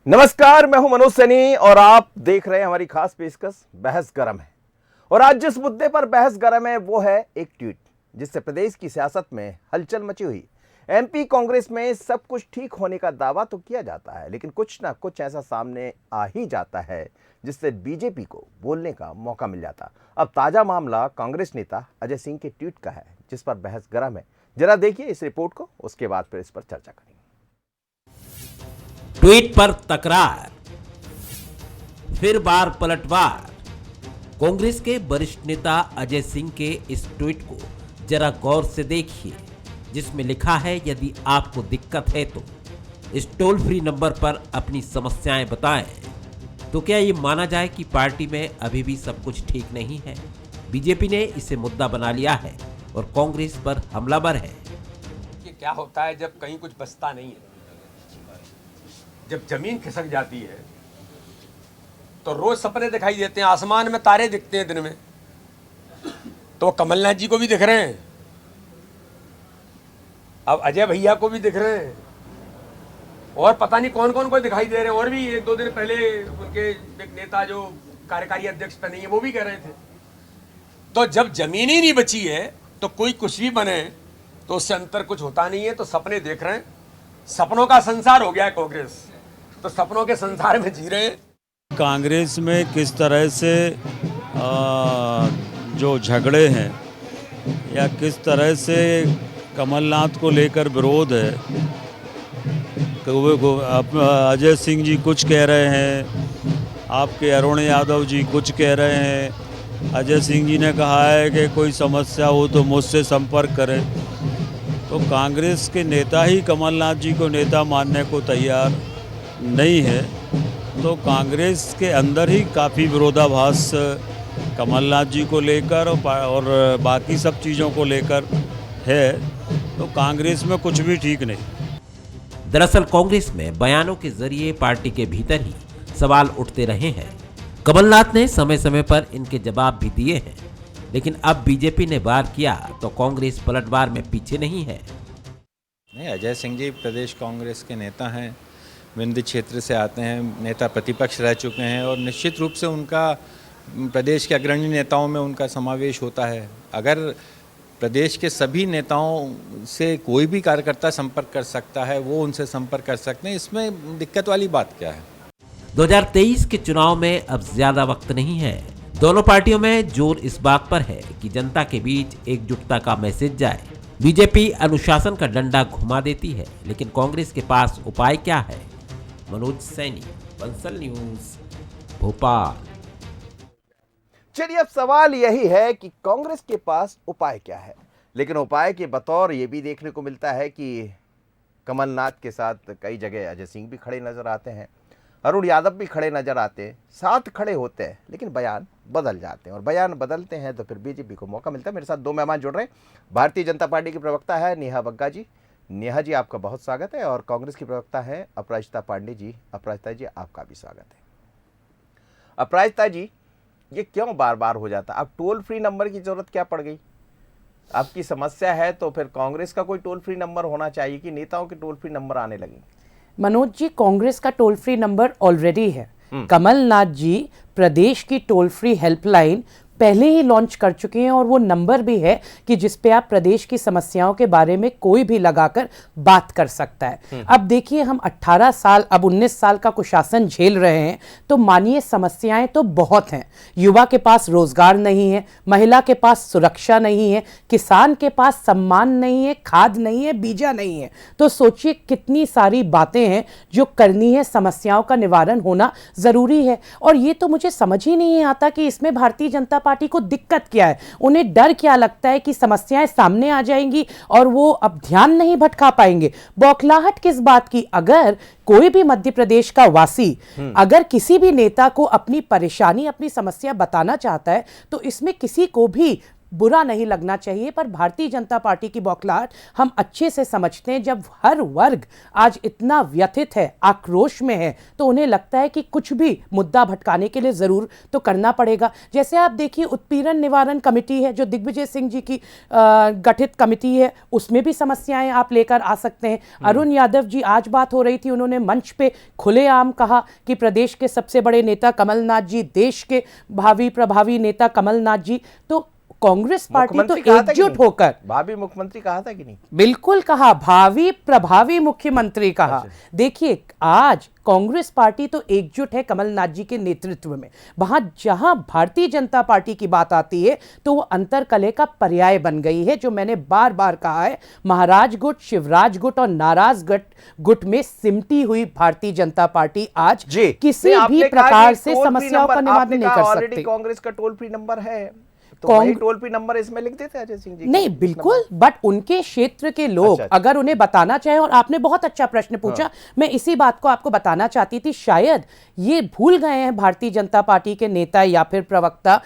नमस्कार, मैं हूं मनोज सैनी और आप देख रहे हैं हमारी खास पेशकश बहस गरम है। और आज जिस मुद्दे पर बहस गरम है वो है एक ट्वीट जिससे प्रदेश की सियासत में हलचल मची हुई। एमपी कांग्रेस में सब कुछ ठीक होने का दावा तो किया जाता है, लेकिन कुछ ना कुछ ऐसा सामने आ ही जाता है जिससे बीजेपी को बोलने का मौका मिल जाता। अब ताजा मामला कांग्रेस नेता अजय सिंह के ट्वीट का है जिस पर बहस गरम है। जरा देखिए इस रिपोर्ट को, उसके बाद फिर इस पर चर्चा करेंगे। ट्वीट पर तकरार, फिर बार पलटवार। कांग्रेस के वरिष्ठ नेता अजय सिंह के इस ट्वीट को जरा गौर से देखिए, जिसमें लिखा है यदि आपको दिक्कत है तो इस टोल फ्री नंबर पर अपनी समस्याएं बताएं। तो क्या ये माना जाए कि पार्टी में अभी भी सब कुछ ठीक नहीं है? बीजेपी ने इसे मुद्दा बना लिया है और कांग्रेस पर हमलावर है। कि क्या होता है जब कहीं कुछ बचता नहीं है, जब जमीन खिसक जाती है तो रोज सपने दिखाई देते हैं, आसमान में तारे दिखते हैं दिन में। तो कमलनाथ जी को भी दिख रहे हैं, अब अजय भैया को भी दिख रहे हैं, और पता नहीं कौन कौन को दिखाई दे रहे हैं। और भी एक दो दिन पहले उनके एक नेता जो कार्यकारी अध्यक्ष पे नहीं है वो भी कह रहे थे। तो जब जमीन ही नहीं बची है तो कोई कुछ भी बने तो उससे अंतर कुछ होता नहीं है। तो सपने देख रहे हैं, सपनों का संसार हो गया है कांग्रेस, तो सपनों के संसार में जी रहे हैं। कांग्रेस में किस तरह से जो झगड़े हैं या किस तरह से कमलनाथ को लेकर विरोध है, अजय सिंह जी कुछ कह रहे हैं, आपके अरुण यादव जी कुछ कह रहे हैं। अजय सिंह जी ने कहा है कि कोई समस्या हो तो मुझसे संपर्क करें। तो कांग्रेस के नेता ही कमलनाथ जी को नेता मानने को तैयार नहीं है, तो कांग्रेस के अंदर ही काफ़ी विरोधाभास कमलनाथ जी को लेकर और बाकी सब चीज़ों को लेकर है। तो कांग्रेस में कुछ भी ठीक नहीं। दरअसल कांग्रेस में बयानों के जरिए पार्टी के भीतर ही सवाल उठते रहे हैं। कमलनाथ ने समय समय पर इनके जवाब भी दिए हैं, लेकिन अब बीजेपी ने वार किया तो कांग्रेस पलटवार में पीछे नहीं है। नहीं, अजय सिंह जी प्रदेश कांग्रेस के नेता हैं, विंध्य क्षेत्र से आते हैं, नेता प्रतिपक्ष रह चुके हैं और निश्चित रूप से उनका प्रदेश के अग्रणी नेताओं में उनका समावेश होता है। अगर प्रदेश के सभी नेताओं से कोई भी कार्यकर्ता संपर्क कर सकता है, वो उनसे संपर्क कर सकते हैं, इसमें दिक्कत वाली बात क्या है? 2023 के चुनाव में अब ज्यादा वक्त नहीं है। दोनों पार्टियों में जोर इस बात पर है कि जनता के बीच एकजुटता का मैसेज जाए। बीजेपी अनुशासन का डंडा घुमा देती है, लेकिन कांग्रेस के पास उपाय क्या है? मनोज सैनी, बंसल न्यूज, भोपाल। चलिए, अब सवाल यही है कि कांग्रेस के पास उपाय क्या है। लेकिन उपाय के बतौर ये भी देखने को मिलता है कि कमलनाथ के साथ कई जगह अजय सिंह भी खड़े नजर आते हैं, अरुण यादव भी खड़े नजर आते हैं, साथ खड़े होते हैं, लेकिन बयान बदल जाते हैं। और बयान बदलते हैं तो फिर बीजेपी को मौका मिलता है। मेरे साथ दो मेहमान जुड़ रहे हैं। भारतीय जनता पार्टी की प्रवक्ता है नेहा बग्गा जी। नेहा जी, आपका बहुत स्वागत है। और कांग्रेस की प्रवक्ता है अपराजिता पांडे जी। अपराजिता जी, आपका भी स्वागत है। अपराजिता जी, ये क्यों बार बार हो जाता? अब टोल फ्री नंबर की जरूरत क्या पड़ गई? आपकी समस्या है तो फिर कांग्रेस का कोई टोल फ्री नंबर होना चाहिए कि नेताओं के टोल फ्री नंबर आने लगे? मनोज जी, कांग्रेस का टोल फ्री नंबर ऑलरेडी है। कमलनाथ जी प्रदेश की टोल फ्री हेल्पलाइन पहले ही लॉन्च कर चुके हैं और वो नंबर भी है कि जिस पे आप प्रदेश की समस्याओं के बारे में कोई भी लगाकर बात कर सकता है। अब देखिए, हम 18 साल अब 19 साल का कुशासन झेल रहे हैं, तो मानिए समस्याएं तो बहुत हैं। युवा के पास रोजगार नहीं है, महिला के पास सुरक्षा नहीं है, किसान के पास सम्मान नहीं है, खाद नहीं है, बीजा नहीं है। तो सोचिए कितनी सारी बातें हैं जो करनी है, समस्याओं का निवारण होना जरूरी है। और ये तो मुझे समझ ही नहीं आता कि इसमें भारतीय जनता पार्टी को दिक्कत क्या है। उन्हें डर क्या लगता है कि समस्याएं सामने आ जाएंगी और वो अब ध्यान नहीं भटका पाएंगे? बौखलाहट किस बात की? अगर कोई भी मध्य प्रदेश का वासी अगर किसी भी नेता को अपनी परेशानी, अपनी समस्या बताना चाहता है, तो इसमें किसी को भी बुरा नहीं लगना चाहिए, पर भारतीय जनता पार्टी की बौखलाहट हम अच्छे से समझते हैं। जब हर वर्ग आज इतना व्यथित है, आक्रोश में है, तो उन्हें लगता है कि कुछ भी मुद्दा भटकाने के लिए जरूर तो करना पड़ेगा। जैसे आप देखिए, उत्पीड़न निवारण कमेटी है जो दिग्विजय सिंह जी की गठित कमेटी है, उसमें भी समस्याएं आप लेकर आ सकते हैं। अरुण यादव जी, आज बात हो रही थी, उन्होंने मंच पे खुलेआम कहा कि प्रदेश के सबसे बड़े नेता कमलनाथ जी, देश के भावी प्रभावी नेता कमलनाथ जी। तो कांग्रेस पार्टी तो एकजुट होकर, भावी मुख्यमंत्री कहा था कि नहीं? बिल्कुल कहा, भावी प्रभावी मुख्यमंत्री कहा। देखिए, आज कांग्रेस पार्टी तो एकजुट है कमलनाथ जी के नेतृत्व में। वहां जहां भारतीय जनता पार्टी की बात आती है तो वो अंतरकलह का पर्याय बन गई है। जो मैंने बार बार कहा है, महाराज गुट, शिवराज गुट और नाराज गुट में सिमटी हुई भारतीय जनता पार्टी आज किसी भी प्रकार से समस्याओं का निवारण नहीं कर सकती। कांग्रेस का टोल फ्री नंबर है, तो वही टोल फ्री नंबर इसमें लिख देते अजय सिंह जी? नहीं, बिल्कुल, बट उनके क्षेत्र के लोग अगर उन्हें बताना चाहे, और आपने बहुत अच्छा प्रश्न पूछा, मैं इसी बात को आपको बताना चाहती थी। शायद ये भूल गए हैं भारतीय जनता पार्टी के नेता या फिर प्रवक्ता,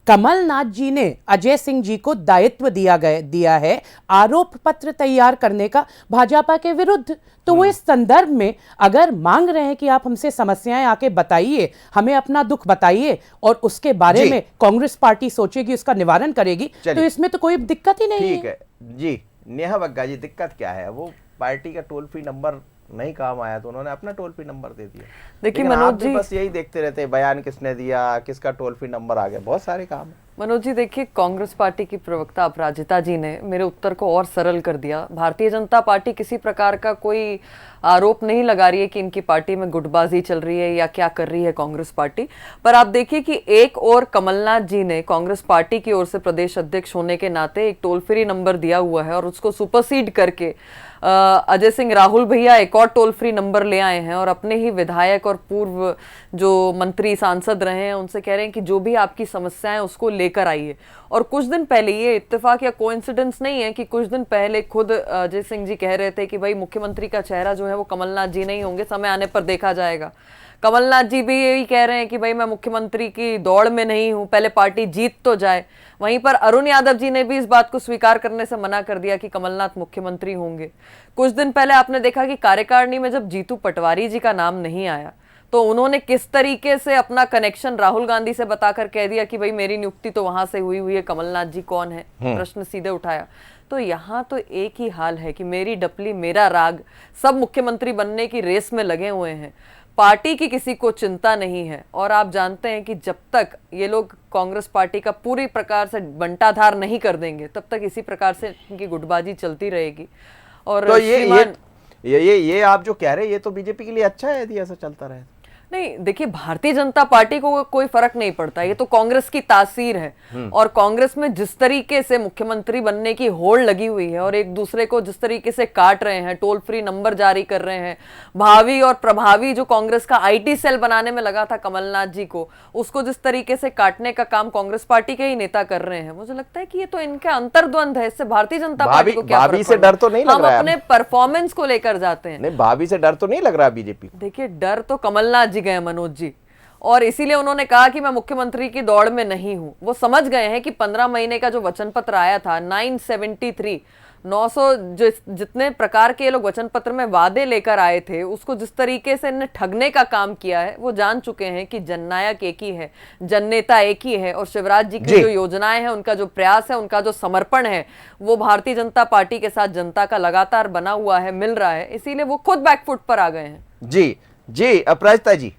कमलनाथ जी ने अजय सिंह जी को दायित्व दिया है आरोप पत्र तैयार करने का भाजपा के विरुद्ध। तो वो इस संदर्भ में अगर मांग रहे हैं कि आप हमसे समस्याएं आके बताइए, हमें अपना दुख बताइए, और उसके बारे में कांग्रेस पार्टी सोचेगी, उसका निवारण करेगी, तो इसमें तो कोई दिक्कत ही नहीं है। ठीक है जी। नेहा बग्गा जी, दिक्कत क्या है? वो पार्टी का टोल फ्री नंबर नहीं काम आया तो उन्होंने अपना टोल फ्री नंबर दे दिया। देखिए मनोज जी, बस यही देखते रहते हैं, बयान किसने दिया, किसका टोल फ्री नंबर आ गया, बहुत सारे काम है। मनोज जी देखिए, कांग्रेस पार्टी की प्रवक्ता अपराजिता जी ने मेरे उत्तर को और सरल कर दिया। भारतीय जनता पार्टी किसी प्रकार का कोई आरोप नहीं लगा रही है कि इनकी पार्टी में गुटबाजी चल रही है या क्या कर रही है कांग्रेस पार्टी। पर आप देखिए कि एक और कमलनाथ जी ने कांग्रेस पार्टी की ओर से प्रदेश अध्यक्ष होने के नाते एक टोल फ्री नंबर दिया हुआ है, और उसको सुपरसीड करके अजय सिंह राहुल भैया एक और टोल फ्री नंबर ले आए हैं, और अपने ही विधायक और पूर्व जो मंत्री सांसद रहे हैं उनसे कह रहे हैं कि जो भी आपकी समस्याएं उसको लेकर आइए। और कुछ दिन पहले, ये इत्तेफाक या कोइंसिडेंस नहीं है कि कुछ दिन पहले खुद अजय सिंह जी कह रहे थे कि भाई मुख्यमंत्री का चेहरा जो है वो कमलनाथ जी नहीं होंगे, समय आने पर देखा जाएगा। कमलनाथ जी भी यही कह रहे हैं कि भाई मैं मुख्यमंत्री की दौड़ में नहीं हूं, पहले पार्टी जीत तो जाए। वहीं पर अरुण यादव जी ने भी इस बात को स्वीकार करने से मना कर दिया कि कमलनाथ मुख्यमंत्री होंगे। कुछ दिन पहले आपने देखा कि कार्यकारिणी में जब जीतू पटवारी जी का नाम नहीं आया तो उन्होंने किस तरीके से अपना कनेक्शन राहुल गांधी से बताकर कह दिया कि भाई मेरी नियुक्ति तो वहां से हुई है, कमलनाथ जी कौन है, प्रश्न सीधे उठाया। तो यहाँ तो एक ही हाल है कि मेरी डपली मेरा राग, सब मुख्यमंत्री बनने की रेस में लगे हुए हैं। पार्टी की किसी को चिंता नहीं है, और आप जानते हैं कि जब तक ये लोग कांग्रेस पार्टी का पूरी प्रकार से बंटाधार नहीं कर देंगे तब तक इसी प्रकार से इनकी गुटबाजी चलती रहेगी। और तो ये आप जो कह रहे हैं ये तो बीजेपी के लिए अच्छा है यदि ऐसा चलता रहे। नहीं, देखिए भारतीय जनता पार्टी को कोई फर्क नहीं पड़ता, ये तो कांग्रेस की तासीर है। और कांग्रेस में जिस तरीके से मुख्यमंत्री बनने की होड़ लगी हुई है और एक दूसरे को जिस तरीके से काट रहे हैं, टोल फ्री नंबर जारी कर रहे हैं, भावी और प्रभावी जो कांग्रेस का आईटी सेल बनाने में लगा था कमलनाथ जी को, उसको जिस तरीके से काटने का काम कांग्रेस पार्टी के ही नेता कर रहे हैं, मुझे लगता है कि ये तो इनका अंतर्द्वंद है। इससे भारतीय जनता पार्टी को क्या फर्क से डर तो नहीं लग रहा है? हम अपने परफॉर्मेंस को लेकर जाते हैं। नहीं, भाभी से डर तो नहीं लग रहा बीजेपी? देखिए, डर तो कमलनाथ जी गए मनोज जी, और इसीलिए उन्होंने कहा कि मैं मुख्यमंत्री की दौड़ में नहीं हूं। वो समझ गए हैं कि 15 महीने का जो वचन पत्र आया था 900 जितने प्रकार के लोग वचन पत्र में वादे लेकर आए थे, उसको जिस तरीके से इन्हें ठगने का काम किया है, वो जान चुके हैं कि जननायक एक ही है, जननेता एक ही है, और शिवराज जी की जो योजनाएं हैं, उनका जो प्रयास है, उनका जो समर्पण है, वो भारतीय जनता पार्टी के साथ जनता का लगातार बना हुआ है, मिल रहा है। इसीलिए वो खुद बैकफुट पर आ गए हैं। जी अपराजिता जी,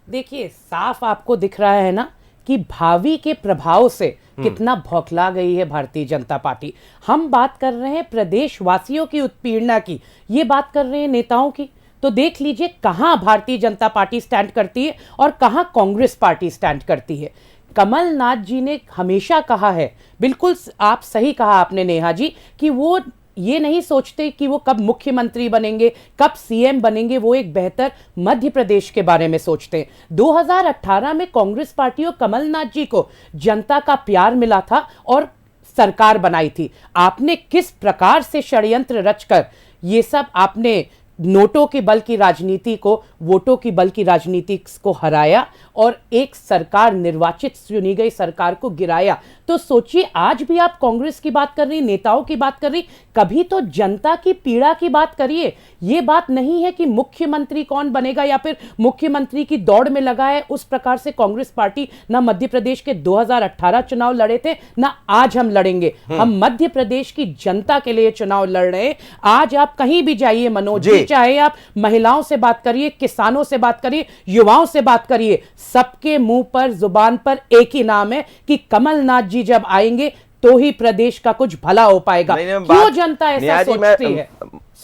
देखिए साफ आपको दिख रहा है ना कि भावी के प्रभाव से कितना भौखला गई है भारतीय जनता पार्टी। हम बात कर रहे हैं प्रदेशवासियों की उत्पीड़ना की, ये बात कर रहे हैं नेताओं की। तो देख लीजिए कहां भारतीय जनता पार्टी स्टैंड करती है और कहां कांग्रेस पार्टी स्टैंड करती है। कमलनाथ जी ने हमेशा कहा है, बिल्कुल आप सही कहा आपने नेहा जी, कि वो ये नहीं सोचते कि वो कब मुख्यमंत्री बनेंगे, कब सीएम बनेंगे, वो एक बेहतर मध्य प्रदेश के बारे में सोचते हैं। 2018 में कांग्रेस पार्टी और कमलनाथ जी को जनता का प्यार मिला था और सरकार बनाई थी। आपने किस प्रकार से षड्यंत्र रचकर ये सब आपने नोटों की बल की राजनीति को, वोटों की बल की राजनीति को हराया और एक सरकार, निर्वाचित चुनी गई सरकार को गिराया। तो सोचिए, आज भी आप कांग्रेस की बात कर रही, नेताओं की बात कर रही, कभी तो जनता की पीड़ा की बात करिए। ये बात नहीं है कि मुख्यमंत्री कौन बनेगा या फिर मुख्यमंत्री की दौड़ में लगा है। उस प्रकार से कांग्रेस पार्टी ना मध्य प्रदेश के 2018 चुनाव लड़े थे, ना आज हम लड़ेंगे। हम मध्य प्रदेश की जनता के लिए चुनाव लड़ रहे हैं। आज आप कहीं भी जाइए मनोज जी, चाहे आप महिलाओं से बात करिए, किसानों से बात करिए, युवाओं से बात करिए, सबके मुंह पर, जुबान पर एक ही नाम है कि कमलनाथ जी जब आएंगे तो ही प्रदेश का कुछ भला हो पाएगा। क्यों जनता ऐसा सोचती है?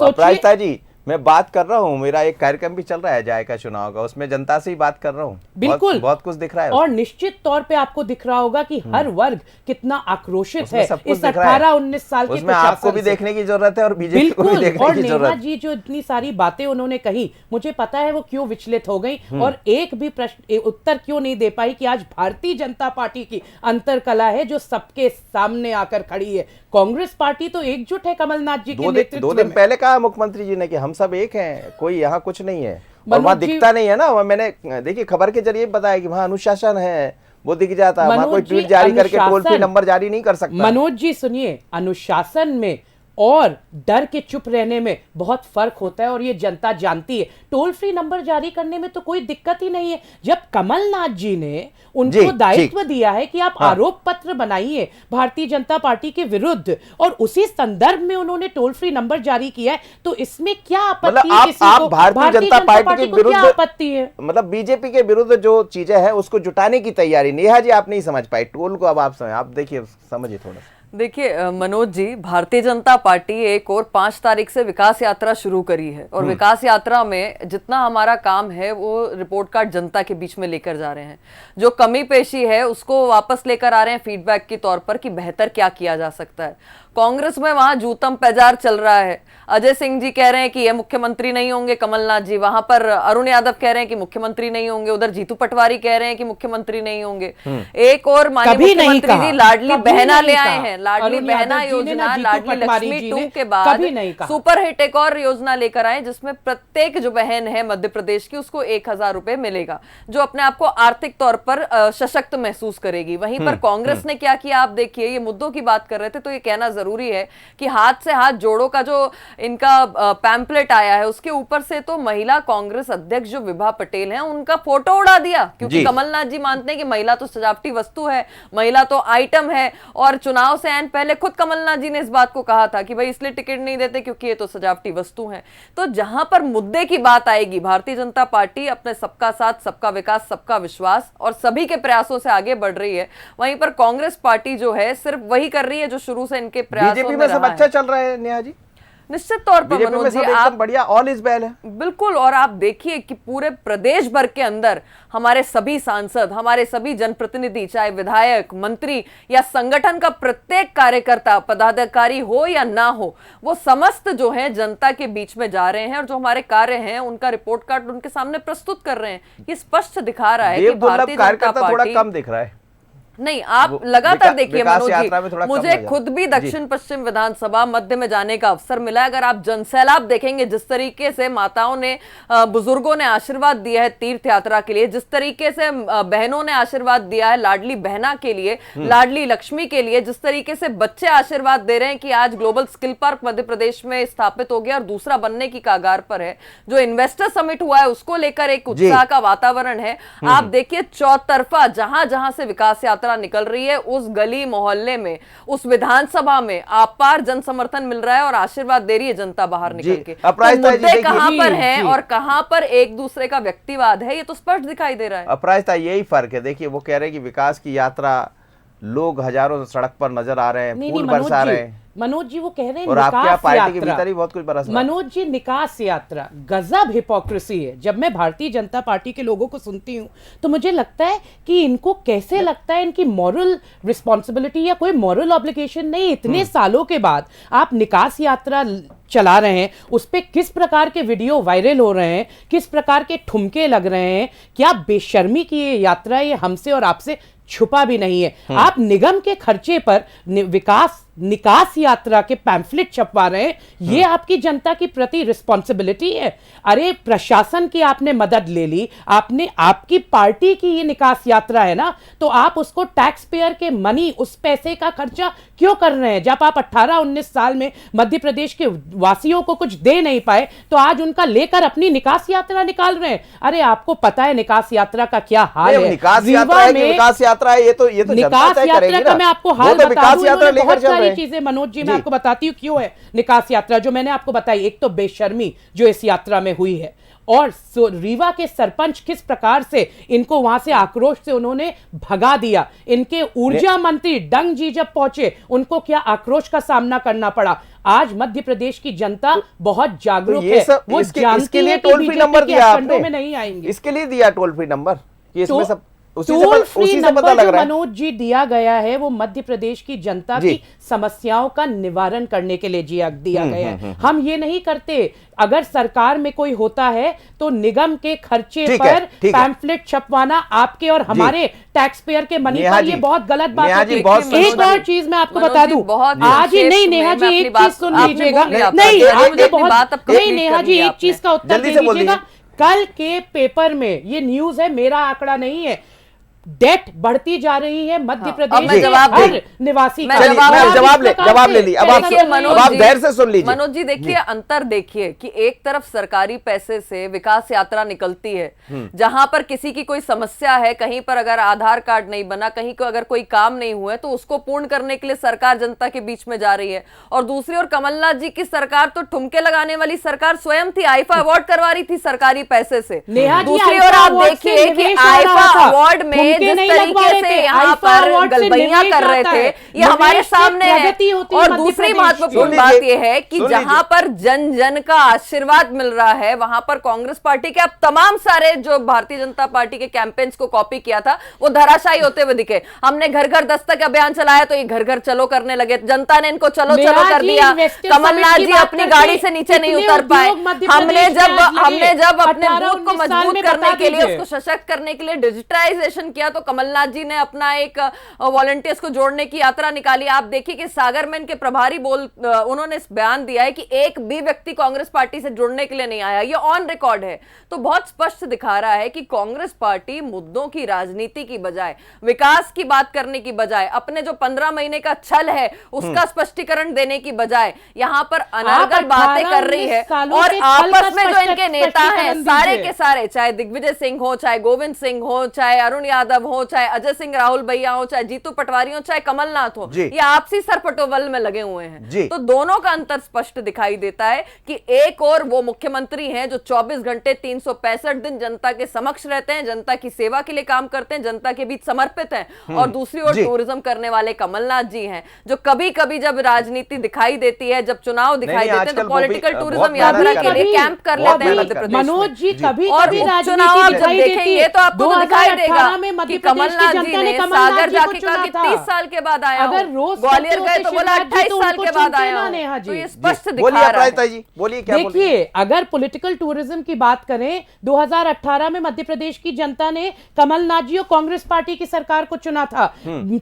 अपराजिता जी, मैं बात कर रहा हूँ, मेरा एक कार्यक्रम भी चल रहा है जायका चुनाव का, उसमें जनता से ही बात कर रहा हूँ। बिल्कुल, बहुत कुछ दिख रहा है और निश्चित तौर पे आपको दिख रहा होगा कि हर वर्ग कितना आक्रोशित है इस 18-19 साल के उसमें आपको भी देखने की जरूरत है और बीजेपी को भी देखने की जरूरत है। नेहा जी जो इतनी सारी बातें उन्होंने कही, मुझे पता है वो क्यों विचलित हो गई और एक भी प्रश्न उत्तर क्यों नहीं दे पाई कि आज भारतीय जनता पार्टी की अंतरकला है जो सबके सामने आकर खड़ी है। कांग्रेस पार्टी तो एकजुट है कमलनाथ जी के नेतृत्व में। 2 दिन पहले कहा मुख्यमंत्री जी ने कि हम सब एक हैं, कोई यहाँ कुछ नहीं है, और वहाँ दिखता नहीं है ना। मैंने देखिए खबर के जरिए बताया कि वहाँ अनुशासन है, वो दिख जाता है। वहाँ कोई ट्वीट जारी करके टोल फ्री नंबर जारी नहीं कर सकता। मनोज जी सुनिए, अनुशासन में और डर के चुप रहने में बहुत फर्क होता है और ये जनता जानती है। टोल फ्री नंबर जारी करने में तो कोई दिक्कत ही नहीं है। जब कमलनाथ जी ने उनको दायित्व दिया है कि आप आरोप पत्र बनाइए भारतीय जनता पार्टी के विरुद्ध और उसी संदर्भ में उन्होंने टोल फ्री नंबर जारी किया है, तो इसमें क्या आपत्ति है? आप भारतीय जनता पार्टी के विरुद्ध, क्या आपत्ति है? मतलब बीजेपी के विरुद्ध जो चीजें हैं उसको जुटाने की तैयारी। नेहा जी आप नहीं समझ पाए टोल को, अब आप देखिए, समझिए थोड़ा। देखिए मनोज जी, भारतीय जनता पार्टी एक और 5 तारीख से विकास यात्रा शुरू करी है और विकास यात्रा में जितना हमारा काम है वो रिपोर्ट कार्ड जनता के बीच में लेकर जा रहे हैं। जो कमी पेशी है उसको वापस लेकर आ रहे हैं फीडबैक के तौर पर कि बेहतर क्या किया जा सकता है। कांग्रेस में वहां जूतम पैजार चल रहा है। अजय सिंह जी कह रहे हैं कि ये मुख्यमंत्री नहीं होंगे कमलनाथ जी, वहां पर अरुण यादव कह रहे हैं कि मुख्यमंत्री नहीं होंगे, उधर जीतू पटवारी कह रहे हैं कि मुख्यमंत्री नहीं होंगे। एक और माननीय मुख्यमंत्री जी लाडली बहना ले आए हैं, लाडली बहना योजना, लाडली लक्ष्मी 2 के बाद सुपर हिट एक और योजना लेकर आए जिसमें प्रत्येक जो बहन है मध्य प्रदेश की उसको 1000 रुपए मिलेगा, जो अपने आप को आर्थिक तौर पर सशक्त महसूस करेगी। वहीं पर कांग्रेस ने क्या किया आप देखिए, ये मुद्दों की बात कर रहे थे तो ये कहना जरूरी है कि हाथ से हाथ जोड़ो का जो इनका पैम्पलेट आया है उसके ऊपर से तो महिला कांग्रेस अध्यक्ष जो विभा पटेल हैं उनका फोटो उड़ा दिया, क्योंकि कमलनाथ जी मानते हैं कि महिला तो सजावटी वस्तु है, महिला तो आइटम है। और चुनाव से आने पहले खुद कमलनाथ जी ने इस बात को कहा था कि भाई इसलिए टिकट नहीं देते क्योंकि ये तो सजावटी वस्तु है। तो जहां पर मुद्दे की बात आएगी, भारतीय जनता पार्टी अपने सबका साथ, सबका विकास, सबका विश्वास और सभी के प्रयासों से आगे बढ़ रही है। वहीं पर कांग्रेस पार्टी जो है सिर्फ वही कर रही है जो शुरू से इनके बीजेपी में सब अच्छा चल रहा है नेहा जी, निश्चित तौर पर मनोज जी आप बढ़िया, ऑल इज वेल है। बिल्कुल, और आप देखिए कि पूरे प्रदेश भर के अंदर हमारे सभी सांसद, हमारे सभी जनप्रतिनिधि, चाहे विधायक, मंत्री या संगठन का प्रत्येक कार्यकर्ता, पदाधिकारी हो या ना हो, वो समस्त जो है जनता के बीच में जा रहे हैं और जो हमारे कार्य हैं उनका रिपोर्ट कार्ड उनके सामने प्रस्तुत कर रहे हैं। ये स्पष्ट दिखा रहा है कि भारतीय जनता पार्टी थोड़ा कम दिख रहा है। नहीं, आप लगातार देखिए मनोज जी, मुझे खुद भी दक्षिण पश्चिम विधानसभा मध्य में जाने का अवसर मिला। अगर आप जनसैलाब देखेंगे, जिस तरीके से माताओं ने, बुजुर्गों ने आशीर्वाद दिया है तीर्थ यात्रा के लिए, जिस तरीके से बहनों ने आशीर्वाद दिया है लाडली बहना के लिए, लाडली लक्ष्मी के लिए, जिस तरीके से बच्चे आशीर्वाद दे रहे हैं कि आज global skill park Madhya Pradesh में स्थापित हो गया और दूसरा बनने की कगार पर है, जो इन्वेस्टर समिट हुआ है उसको लेकर एक उत्साह का वातावरण है। आप देखिए चौतरफा जहां जहां से विकास यात्रा निकल रही है, उस गली मोहल्ले में, उस विधानसभा में अपार जन समर्थन मिल रहा है और आशीर्वाद दे रही है जनता बाहर निकल के। तो मुद्दे कहां पर हैं और कहां पर एक दूसरे का व्यक्तिवाद है, ये तो स्पष्ट दिखाई दे रहा है। अपराजिता यही फर्क है। देखिए वो कह रहे हैं कि विकास की यात्रा, लोग हजारों सड़क पर नजर आ रहे हैं, फूल बरसा रहे हैं। मनोज जी वो कह रहे हैं और आपके पार्टी के भीतर ही बहुत कुछ बरस रहा है। मनोज जी निकास यात्रा गजब हिपोक्रेसी है। जब मैं भारतीय जनता पार्टी के लोगों को सुनती हूँ तो मुझे लगता है कि इनको कैसे लगता है इनकी मॉरल रिस्पॉन्सिबिलिटी या कोई मॉरल ऑब्लिगेशन नहीं। इतने सालों के बाद आप निकास यात्रा चला रहे हैं, उस पे किस प्रकार के वीडियो वायरल हो रहे हैं, किस प्रकार के ठुमके लग रहे हैं। क्या बेशर्मी की ये यात्रा, ये हमसे और आपसे छुपा भी नहीं है। आप निगम के खर्चे पर विकास निकास यात्रा के पैम्फलेट छपवा रहे हैं, ये आपकी जनता की प्रति रिस्पॉन्सिबिलिटी है। अरे प्रशासन की आपने मदद ले ली, आपने, आपकी पार्टी की ये निकास यात्रा है ना, तो आप उसको टैक्स पेयर के मनी, उस पैसे का खर्चा क्यों कर रहे हैं? जब आप 18-19 साल में मध्य प्रदेश के वासियों को कुछ दे नहीं पाए तो आज उनका लेकर अपनी निकास यात्रा निकाल रहे हैं। अरे आपको पता है निकास यात्रा का क्या हाल है? निकास यात्रा है कि विकास यात्रा है, ये तो निकास यात्रा का मैं आपको हाल तो विकास यात्रा लेकर बहुत चल रहे सारी हैं। चीजें मनोज जी मैं आपको बताती हूँ क्यों है निकास यात्रा, जो मैंने आपको बताई। एक तो बेशर्मी जो इस यात्रा में हुई है, और रीवा के सरपंच किस प्रकार से इनको वहां से आक्रोश से उन्होंने भगा दिया। इनके ऊर्जा मंत्री डंग जी जब पहुंचे, उनको क्या आक्रोश का सामना करना पड़ा। आज मध्य प्रदेश की जनता बहुत जागरूक है, वो इसके लिए जानती है कि टोल फ्री नंबर बीजेपी के दिया अखंडों आपने, में नहीं आएंगे। इसके लिए दिया टोल फ्री नंबर कि इसमें सब उसी टोल से फ्री पता नंबर लग जो रहा है। मनोज जी दिया गया है वो मध्य प्रदेश की जनता जी। की समस्याओं का निवारण करने के लिए दिया गया है। हम ये नहीं करते, अगर सरकार में कोई होता है तो निगम के खर्चे ठीक है, पर ठीक है। पैम्फलेट छपवाना आपके और हमारे टैक्स पेयर के मनी नेहा पर, जी, ये बहुत गलत बात नेहा होती जी, है। बहुत एक और चीज मैं आपको मनोज बता जी, दूं, बहुत आज ही संक्षेप नहीं, में नेहा मैं जी अपनी एक बात- चीज सुन आपने लीजिएगा। बोल लिया, नहीं, आपने आपने अपनी बहुत, बात अब नहीं complete नेहा कर जी ली एक आपने। चीज का उत्तर जल्दी दे से बोल दीजिएगा। दीजिए। कल के पेपर में ये न्यूज है, मेरा आंकड़ा नहीं है, डेट बढ़ती जा रही है मध्य प्रदेश अब मैं के जवाब हर दूं। निवासी मैं का। जवाब- आप जवाब इस ले, प्रकार जवाब से ले ली। अब आप कैसे देखिए कर रहे हैं? मनोज आप जी, धैर्य से सुन लीजिए। मनोज जी देखिए, अंतर देखिए कि एक तरफ सरकारी पैसे से विकास यात्रा निकलती है, जहां पर किसी की कोई समस्या है, कहीं पर अगर आधार कार्ड नहीं बना, कहीं को अगर कोई काम नहीं हुआ है, तो उसको पूर्ण करने के लिए सरकार जनता के बीच में जा रही है। और दूसरी ओर कमलनाथ जी की सरकार तो ठुमके लगाने वाली सरकार स्वयं थी, आईफा अवार्ड करवा रही थी सरकारी पैसे से। नेहा जी, दूसरी आईफा ओर आप अवार्ड से देखिए कि निवेश आ रहा आईफा था। अवार्ड में ठुमके जिस नहीं लगवा तरीके रहे से थे। यहाँ आईफा पर अवार्ड से गलबैयां निवेश कर रहे आता थे, है। ये हमारे निवेश से सामने है। प्रगति होती है और मध्य दूसरी प्रदेश की। महत्वपूर्ण सुन बात लीजिए, यह है कि सुन जहां पर जन जन का आशीर्वाद मिल रहा है, वहां पर कांग्रेस पार्टी के अब तमाम सारे जो भारतीय जनता पार्टी के कैंपेन्स को कॉपी किया था वो धराशायी होते हुए दिखे। हमने घर घर दस्तक अभियान चलाया तो ये घर घर चलो करने लगे, जनता ने इनको चलो नेहा चलो कर जी, दिया। इन्वेस्टर कमलनाथ समिट की जी बात अपनी करके गाड़ी से नीचे नहीं कितने उतर पाए। उद्योग मध्य हमने प्रदेश में जब आज लगे? हमने जब अपने 18-19 बूथ को साल मजबूत में करने बता के लिए, दीजिए। उसको सशक्त करने के लिए डिजिटाइजेशन किया, तो कमलनाथ जी ने अपना एक वॉलंटियर्स को जोड़ने की यात्रा निकाली। आप देखिए कि सागर में इनके प्रभारी उन्होंने बयान दिया है कि एक भी व्यक्ति कांग्रेस पार्टी से जुड़ने के लिए नहीं आया, ये ऑन रिकॉर्ड है। तो बहुत स्पष्ट दिखा रहा है कि कांग्रेस पार्टी मुद्दों की राजनीति की बजाय, विकास की बात करने की बजाय, अपने जो 15 महीने का छल है उसका स्पष्टीकरण देने की बजाय यहां पर अनर्गल बातें कर रही है। 18-19 सालों और के छल का आपस में जो इनके नेता हैं स्पष्टीकरण सारे दीजिए। के सारे, चाहे दिग्विजय सिंह हो, चाहे गोविंद सिंह हो, चाहे अरुण यादव हो, चाहे अजय सिंह राहुल भैया हो, चाहे जीतू पटवारी हो, चाहे कमलनाथ हो, जी। ये आपसी सरपटोवल में लगे हुए हैं। जी। तो दोनों का अंतर स्पष्ट दिखाई देता है कि एक और वो मुख्यमंत्री हैं जो 24 घंटे 365 दिन जनता के समक्ष रहते हैं, जनता की सेवा के लिए काम करते हैं, जनता के बीच समर्पित हैं। और दूसरी ओर जी। टूरिज्म करने वाले कमलनाथ जी हैं, जो कभी कभी जब राजनीति दिखाई देती है, जब चुनाव दिखाई नहीं, देते हैं, आजकल तो वो भी पॉलिटिकल बहुत टूरिज्म मेहनत यात्रा कर के रहे लिए हैं। कैंप कर बहुत लेते हैं मेहनत मध्य कर रहे हैं। प्रदेश मनोज में। जी कभी और कभी उपचुनाव राजनीति आप जब दिखाई देती देखेंगे है। तो आपको तो दिखाई 2018 देगा में मध्य कि प्रदेश की कमलनाथ जी जनता ने ने कमलनाथ सागर जी को जाके कहा चुना कि था। 30 साल के बाद आया अगर हूं। रोज ग्वालियर करते गए होते तो बोला शिवराज जी 28 तो साल उनको के बाद चुनते आया ना, हूं। नेहा जी। तो ये स्पष्ट बोलिए दिखा रहा अपराजिता है। जी, बोलिए क्या बोलिए। देखिए, अगर पॉलिटिकल टूरिज्म की बात करें, 2018 में मध्य प्रदेश की जनता ने कमलनाथ जी और कांग्रेस पार्टी की सरकार को चुना था,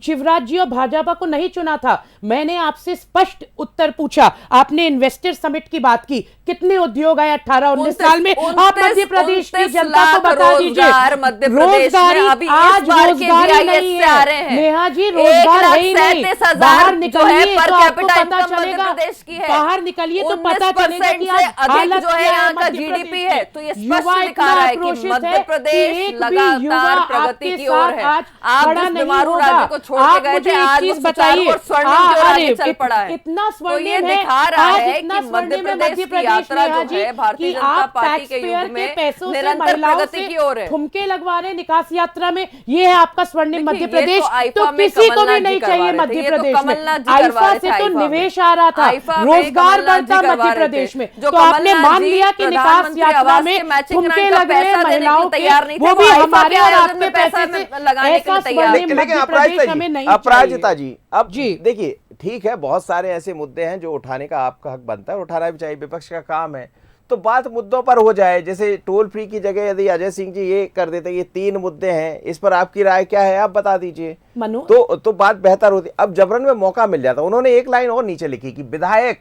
शिवराज जी और भाजपा को नहीं चुना था। मैंने आपसे स्पष्ट उत्तर पूछा, आपने इन्वेस्टर समिट की बात की, कितने उद्योग आए 18-19 साल में? आप मध्य प्रदेश की जनता को बता दीजिए। मध्य प्रदेश में अभी आज इस बार के रोजगारी GIS नहीं से आ रहे है हैं। नेहा जी, रोजगार है ही नहीं। 1,37,000 बाहर जो है निकलिए पर तो आपको कैपिटा पता इनकम मध्य चलेगा, प्रदेश की है। बाहर निकलिए तो पता चलेगा कि 19% आज से अधिक हालत जो है क्या यहाँ का मध्य GDP प्रदेश है। में। तो ये युवा स्पष्ट इतना दिखा रहा है कि आक्रोशित मध्य है प्रदेश कि एक भी युवा लगातार प्रगति आपके की ओर साथ है। आज आप खड़ा जिस नहीं बीमारू होगा। राज्य को छोड़ के आप गए मुझे थे, एक आज चीज वो बताइए, सुचारू और स्वर्णिम की ओर आगे चल पड़ा है। इतना तो ये स्वर्णिम है, दिखा रहा आज है इतना कि स्वर्णिम मध्य है प्रदेश मध्य की प्रदेश यात्रा नेहा जो जी है भारतीय कि जनता आप पार्टी टैक्स के पेयर युग के में पैसों से निरंतर महिलाओं प्रगति से की ओर है। ठुमके लगवा रहे निकास यात्रा में, ये है आपका स्वर्णिम देखिए, मध्य ये प्रदेश। तो आईफा तो में किसी को कमलनाथ भी जी नहीं करवा चाहिए रहे थे, मध्य ये तो प्रदेश में। कमलनाथ जी करवा आईफा रहे थे, से तो आईफा में। निवेश आ रहा था, आईफा में रोजगार कमलनाथ जी बढ़ता करवा मध्य रहे प्रदेश थे। में। जो तो आपने कमलनाथ मान जी लिया कि निकास प्रधानमंत्री यात्रा आवास में के मैचिंग ठुमके ग्रांट का लग रहे पैसा देने के लिए महिलाओं के, तैयार नहीं थे, वो भी आईफा हमारे के और आयोजन आपके में पैसा पैसे से। लगाने के लिए ऐसा तैयार स्वर्णिम नहीं। लेकिन मध्य प्रदेश हमें नहीं अपराजिता चाहिए। जी, अब जी। देखिए, ठीक है, बहुत सारे ऐसे मुद्दे हैं जो उठाने का आपका हक बनता है, उठाना भी चाहिए, विपक्ष का काम है। तो बात मुद्दों पर हो जाए। जैसे टोल फ्री की जगह यदि अजय सिंह जी ये कर देते, ये 3 मुद्दे हैं, इस पर आपकी राय क्या है, आप बता दीजिए। मनु, तो बात बेहतर होती। अब जबरन में मौका मिल जाता। उन्होंने एक लाइन और नीचे लिखी कि विधायक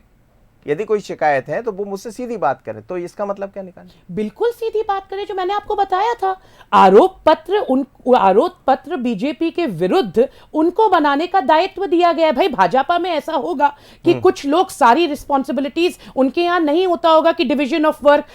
यदि कोई शिकायत है तो वो मुझसे सीधी बात करे। तो इसका मतलब क्या निकाले? बिल्कुल सीधी बात करें, जो मैंने आपको बताया था। आरोप पत्र बीजेपी के विरुद्ध उनको बनाने का दायित्व दिया गया है। भाई भाजपा में ऐसा होगा कि कुछ लोग सारी रिस्पॉन्सिबिलिटीज उनके यहां नहीं होता होगा कि डिवीजन ऑफ वर्क,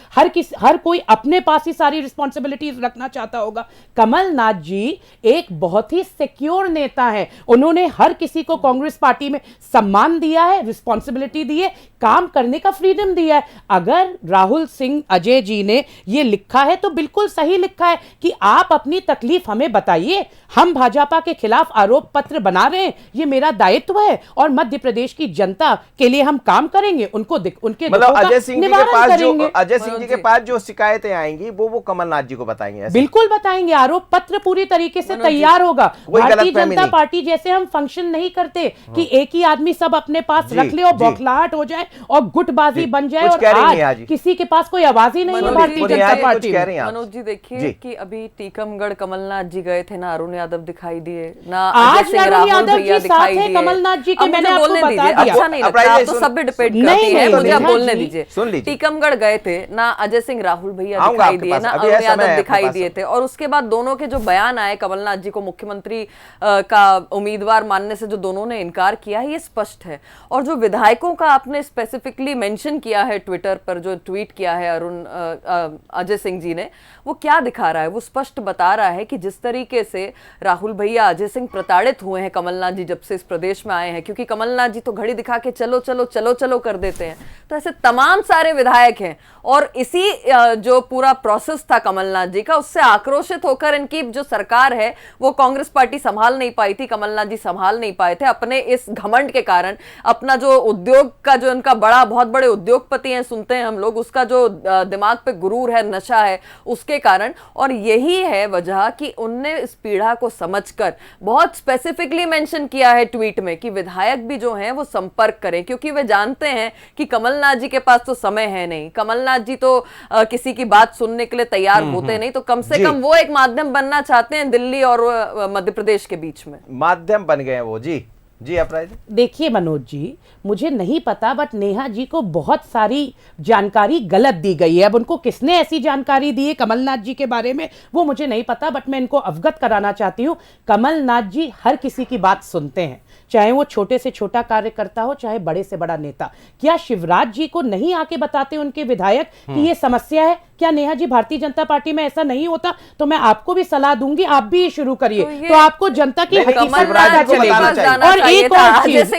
हर कोई अपने पास ही सारी रिस्पॉन्सिबिलिटीज रखना चाहता होगा। कमलनाथ जी एक बहुत ही सिक्योर नेता है। उन्होंने हर किसी को कांग्रेस पार्टी में सम्मान दिया है, रिस्पॉन्सिबिलिटी दी है, काम करने का फ्रीडम दिया है। अगर राहुल सिंह अजय जी ने यह लिखा है तो बिल्कुल सही लिखा है कि आप अपनी तकलीफ हमें बताइए, हम भाजपा के खिलाफ आरोप पत्र बना रहे हैं, ये मेरा दायित्व है और मध्य प्रदेश की जनता के लिए हम काम करेंगे, उनके मतलब अजय सिंह जी के पास जो शिकायतें आएंगी वो कमलनाथ जी को बताएंगे ऐसे? बिल्कुल बताएंगे। आरोप पत्र पूरी तरीके से तैयार होगा। भारतीय जनता पार्टी जैसे हम फंक्शन नहीं करते कि एक ही आदमी सब अपने पास रख ले और बौखलाहट हो जाए और गुटबाजी बन जाए, और आज किसी के पास कोई आवाज ही नहीं है भारतीय जनता पार्टी में। मनोज जी देखिए कि अभी टीकमगढ़ कमलनाथ जी गए थे ना, अरुण यादव दिखाई दिए ना, आज अरुण यादव जी साथ है कमलनाथ जी के। मैंने आपको बता दिया। अच्छा नहीं लगता, आप तो सब पे डिपेंड करती है, मुझे आप बोलने दीजिए। टीकमगढ़ गए थे ना, अजय सिंह राहुल भैया दिखाई दिए ना, अरुण यादव दिखाई दिए थे, और उसके बाद दोनों के जो बयान आए, कमलनाथ जी को मुख्यमंत्री का उम्मीदवार मानने से जो दोनों ने इनकार किया है, ये स्पष्ट है। और जो विधायकों का आपने स्पेसिफिकली मेंशन किया है ट्विटर पर, जो ट्वीट किया है अजय सिंह जी ने, वो क्या दिखा रहा है? वो स्पष्ट बता रहा है कि जिस तरीके से राहुल भैया अजय सिंह प्रताड़ित हुए हैं कमलनाथ जी जब से इस प्रदेश में आए हैं, क्योंकि कमलनाथ जी तो घड़ी दिखा के चलो चलो चलो चलो कर देते हैं, तो ऐसे तमाम सारे विधायक हैं। और इसी जो पूरा प्रोसेस था कमलनाथ जी का, उससे आक्रोशित होकर इनकी जो सरकार है वो कांग्रेस पार्टी संभाल नहीं पाई थी, कमलनाथ जी संभाल नहीं पाए थे अपने इस घमंड के कारण। अपना जो उद्योग का, जो इनका बहुत बड़े उद्योगपति हैं सुनते हैं हम लोग, उसका जो दिमाग पे गुरूर है, नशा है, उसके कारण। और यही है वजह कि उनने इस पीड़ा को समझकर बहुत स्पेसिफिकली मेंशन किया है ट्वीट में कि विधायक भी जो हैं वो संपर्क करें, क्योंकि वे जानते हैं कि कमलनाथ जी के पास तो समय है नहीं, कमलनाथ जी तो किसी की बात सुनने के लिए तैयार होते नहीं, तो कम से कम वो एक माध्यम बनना चाहते हैं दिल्ली और मध्य प्रदेश के बीच में। माध्यम बन गए वो। जी अपराध। देखिए मनोज जी, मुझे नहीं पता, बट नेहा जी को बहुत सारी जानकारी गलत दी गई है। अब उनको किसने ऐसी जानकारी दी है कमलनाथ जी के बारे में वो मुझे नहीं पता, बट मैं इनको अवगत कराना चाहती हूँ। कमलनाथ जी हर किसी की बात सुनते हैं, चाहे वो छोटे से छोटा कार्यकर्ता हो, चाहे बड़े से बड़ा नेता। क्या शिवराज जी को नहीं आके बताते उनके विधायक कि ये समस्या है? क्या नेहा जी भारतीय जनता पार्टी में ऐसा नहीं होता? तो मैं आपको भी सलाह दूंगी, आप भी ये शुरू करिए, तो आपको जनता की हकीकत पता चलेगा। और एक और चीज,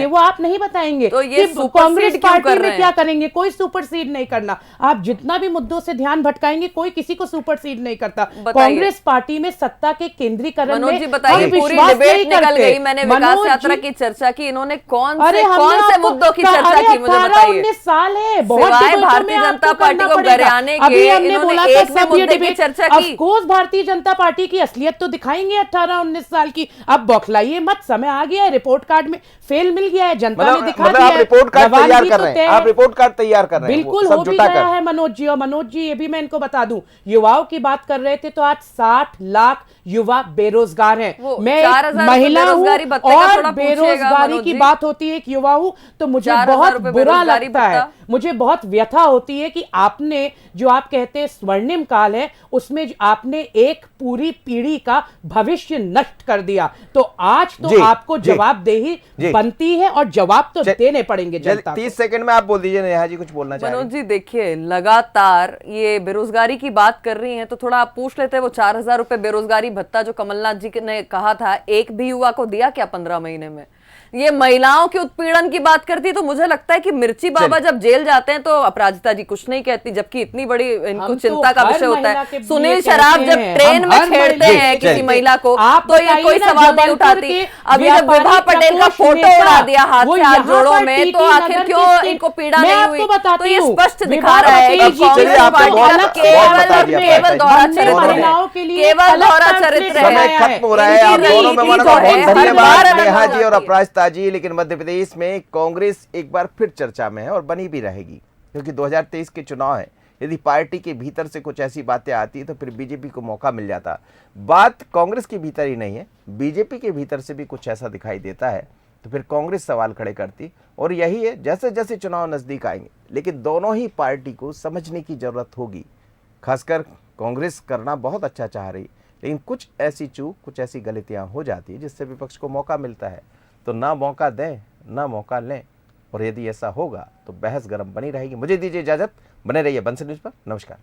वो आप नहीं बताएंगे, तो ये कि कांग्रेस पार्टी में क्या करेंगे। कोई सुपरसीड नहीं करना। आप जितना भी मुद्दों से ध्यान भटकाएंगे, कोई किसी को सुपरसीड नहीं करता। कांग्रेस पार्टी में सत्ता के केंद्रीकरण में पूरी डिबेट निकल गई। मैंने विकास यात्रा की चर्चा की, इन्होंने कौन से मुद्दों की चर्चा की, मुझे बताइए। 19 साल है, बहुत भारतीय जनता पार्टी को गरियाने के इन्होंने एक भी मुद्दे की चर्चा की। Of course Bharatiya Janata party की असलियत तो दिखाएंगे 18-19 साल की। अब बौखलाइए मत, समय आ गया है, रिपोर्ट कार्ड में फेल मिल गया है, जनता ने दिखा दिया है। आप रिपोर्ट कार्ड तैयार कर रहे हैं, आप रिपोर्ट कार्ड तैयार कर रहे हैं, बिल्कुल हो भी गया है मनोज जी। और मनोज जी ये भी मैं इनको बता दूं, युवाओं की बात कर रहे थे, तो आज 60 लाख युवा बेरोजगार हैं। मैं महिला हूं और बेरोजगारी की बात होती है, एक युवा हूं, तो मुझे बहुत बुरा लगता है, मुझे बहुत व्यथा होती है कि आपने जो आप कहते हैं स्वर्णिम काल है, उसमें आपने एक पूरी पीढ़ी का भविष्य नष्ट कर दिया। तो आज तो आपको जवाबदेही बनती है और जवाब तो देने पड़ेंगे जनता को। 30 सेकंड में आप बोल दीजिए। नेहा जी कुछ बोलना चाह रही हैं? मनोज जी देखिए, लगातार ये बेरोजगारी की बात कर रही हैं, तो थोड़ा आप पूछ लेते हैं वो 4000 रुपए बेरोजगारी भत्ता जो कमलनाथ जी ने कहा था, एक भी युवा को दिया क्या 15 महीने में? ये महिलाओं के उत्पीड़न की बात करती, तो मुझे लगता है कि मिर्ची बाबा जब जेल जाते हैं तो अपराजिता जी कुछ नहीं कहती, जबकि इतनी बड़ी इनको चिंता का विषय होता है। सुनील शराब जब ट्रेन में छेड़ते हैं किसी महिला को, तो ये कोई सवाल नहीं उठाती। अभी जब विभा पटेल का फोटो उड़ा दिया हाथ से हाथ जोड़ों में, तो आखिर क्यों इनको पीड़ा नहीं हुई? तो ये स्पष्ट दिखा रहा है कि कांग्रेस पार्टी का केवल दोहरा चरित्र है, केवल दोहरा चरित्र है। खत्म हो रहा है। आप दोनों में नेहा जी और अपराध राजताजी, लेकिन मध्य प्रदेश में कांग्रेस एक बार फिर चर्चा में है और बनी भी रहेगी, क्योंकि 2023 के चुनाव है। यदि पार्टी के भीतर से कुछ ऐसी बातें आती तो फिर बीजेपी को मौका मिल जाता। बात कांग्रेस के भीतर ही नहीं है, बीजेपी के भीतर से भी कुछ ऐसा दिखाई देता है तो फिर कांग्रेस सवाल खड़े करती। और यही है, जैसे जैसे चुनाव नजदीक आएंगे, लेकिन दोनों ही पार्टी को समझने की जरूरत होगी। खासकर कांग्रेस करना बहुत अच्छा चाह रही, लेकिन कुछ ऐसी चूक, कुछ ऐसी गलतियां हो जाती है जिससे विपक्ष को मौका मिलता है। तो ना मौका दें ना मौका लें, और यदि ऐसा होगा तो बहस गर्म बनी रहेगी। मुझे दीजिए इजाजत, बने रहिए बंसल न्यूज पर। नमस्कार।